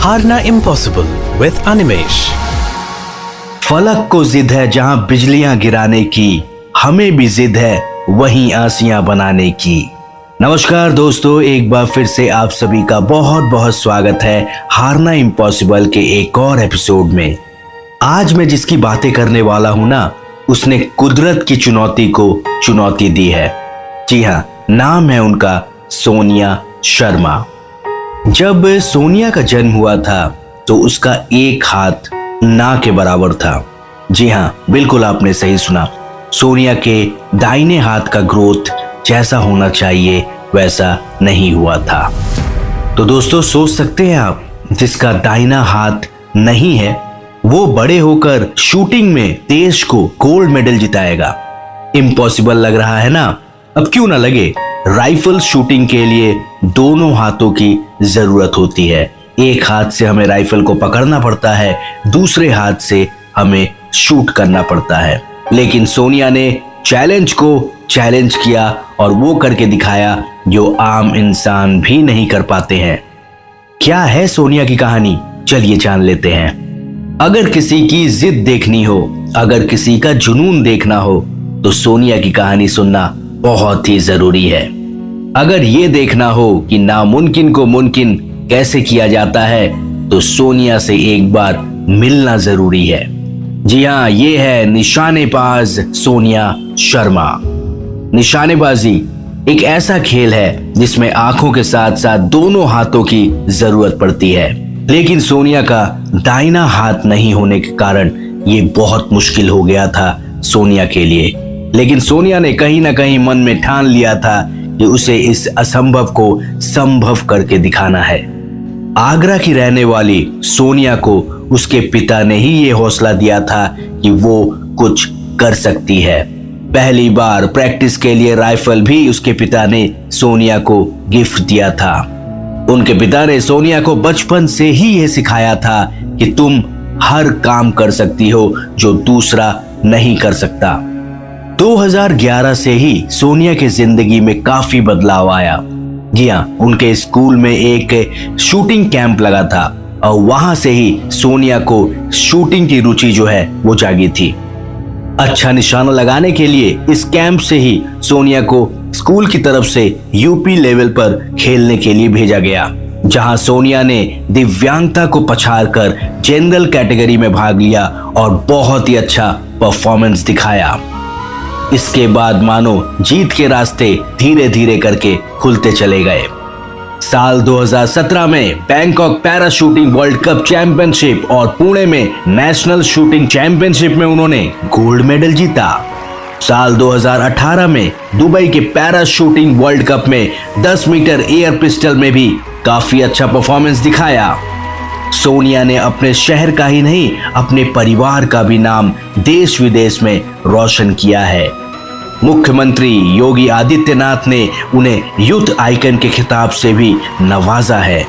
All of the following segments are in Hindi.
हारना इम्पॉसिबल विद अनिमेश। फलक को जिद है जहां बिजलियां गिराने की, हमें भी जिद है वहीं आसियां बनाने की। नमस्कार दोस्तों, एक बार फिर से आप सभी का बहुत बहुत स्वागत है हारना इम्पॉसिबल के एक और एपिसोड में। आज मैं जिसकी बातें करने वाला हूं ना, उसने कुदरत की चुनौती को चुनौती दी है। जी हाँ, नाम है उनका सोनिया शर्मा। जब सोनिया का जन्म हुआ था तो उसका एक हाथ ना के बराबर था। जी हाँ, बिल्कुल आपने सही सुना। सोनिया के दाहिने हाथ का ग्रोथ जैसा होना चाहिए वैसा नहीं हुआ था। तो दोस्तों, सोच सकते हैं आप, जिसका दाहिना हाथ नहीं है वो बड़े होकर शूटिंग में देश को गोल्ड मेडल जिताएगा। इम्पॉसिबल लग रहा है ना? अब क्यों ना लगे। राइफल शूटिंग के लिए दोनों हाथों की जरूरत होती है। एक हाथ से हमें राइफल को पकड़ना पड़ता है, दूसरे हाथ से हमें शूट करना पड़ता है। लेकिन सोनिया ने चैलेंज को चैलेंज किया और वो करके दिखाया जो आम इंसान भी नहीं कर पाते हैं। क्या है सोनिया की कहानी, चलिए जान लेते हैं। अगर किसी की जिद देखनी हो, अगर किसी का जुनून देखना हो, तो सोनिया की कहानी सुनना बहुत ही जरूरी है। अगर ये देखना हो कि नामुमकिन को मुमकिन कैसे किया जाता है, तो सोनिया से एक बार मिलना जरूरी है। जी हाँ, ये है निशानेबाज सोनिया शर्मा। निशानेबाजी एक ऐसा खेल है जिसमें आंखों के साथ साथ दोनों हाथों की जरूरत पड़ती है। लेकिन सोनिया का दाहिना हाथ नहीं होने के कारण ये बहुत मुश्किल हो गया था सोनिया के लिए। लेकिन सोनिया ने कहीं ना कहीं मन में ठान लिया था कि उसे इस असंभव को संभव करके दिखाना है। आगरा की रहने वाली सोनिया को उसके पिता ने ही ये हौसला दिया था कि वो कुछ कर सकती है। पहली बार प्रैक्टिस के लिए राइफल भी उसके पिता ने सोनिया को गिफ्ट दिया था। उनके पिता ने सोनिया को बचपन से ही ये सिखाया था कि तुम हर काम कर सकती हो जो दूसरा नहीं कर सकता। 2011 से ही सोनिया की जिंदगी में काफी बदलाव आया। जी हाँ, उनके स्कूल में एक शूटिंग कैंप लगा था और वहां से ही सोनिया को शूटिंग की रुचि जो है वो जागी थी। अच्छा निशाना लगाने के लिए इस कैंप से ही सोनिया को स्कूल की तरफ से यूपी लेवल पर खेलने के लिए भेजा गया, जहां सोनिया ने दिव्यांगता को पछाड़कर जनरल कैटेगरी में भाग लिया और बहुत ही अच्छा परफॉर्मेंस दिखाया। इसके बाद मानो जीत के रास्ते धीरे धीरे करके खुलते चले गए। साल 2017 में Bangkok para shooting world cup championship और पुणे में नेशनल शूटिंग चैंपियनशिप में उन्होंने गोल्ड मेडल जीता। साल 2018 में दुबई के पैरा शूटिंग वर्ल्ड कप में 10 मीटर एयर पिस्टल में भी काफी अच्छा परफॉर्मेंस दिखाया। सोनिया ने अपने शहर का ही नहीं, अपने परिवार का भी नाम देश विदेश में रोशन किया है। मुख्यमंत्री योगी आदित्यनाथ ने उन्हें यूथ आइकन के खिताब से भी नवाजा है।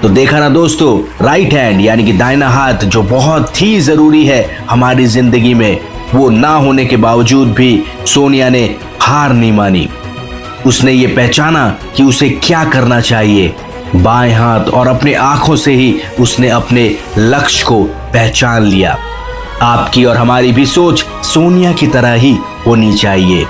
तो देखा ना दोस्तों, राइट हैंड यानी कि दाहिना हाथ जो बहुत ही जरूरी है हमारी जिंदगी में, वो ना होने के बावजूद भी सोनिया ने हार नहीं मानी। उसने ये पहचाना कि उसे क्या करना चाहिए। बाएं हाथ और अपने आंखों से ही उसने अपने लक्ष्य को पहचान लिया। आपकी और हमारी भी सोच सोनिया की तरह ही होनी चाहिए।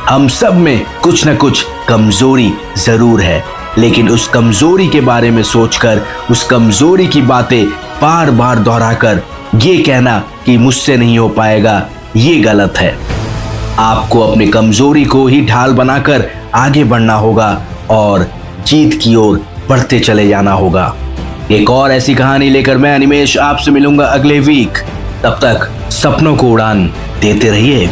हम सब में कुछ न कुछ कमजोरी जरूर है, लेकिन उस कमजोरी के बारे में सोचकर, उस कमजोरी की बातें बार बार दोहराकर ये कहना कि मुझसे नहीं हो पाएगा, ये गलत है। आपको अपनी कमजोरी को ही ढाल बनाकर आगे बढ़ना होगा और जीत की ओर बढ़ते चले जाना होगा। एक और ऐसी कहानी लेकर मैं अनिमेश आपसे मिलूंगा अगले वीक। तब तक सपनों को उड़ान देते रहिए।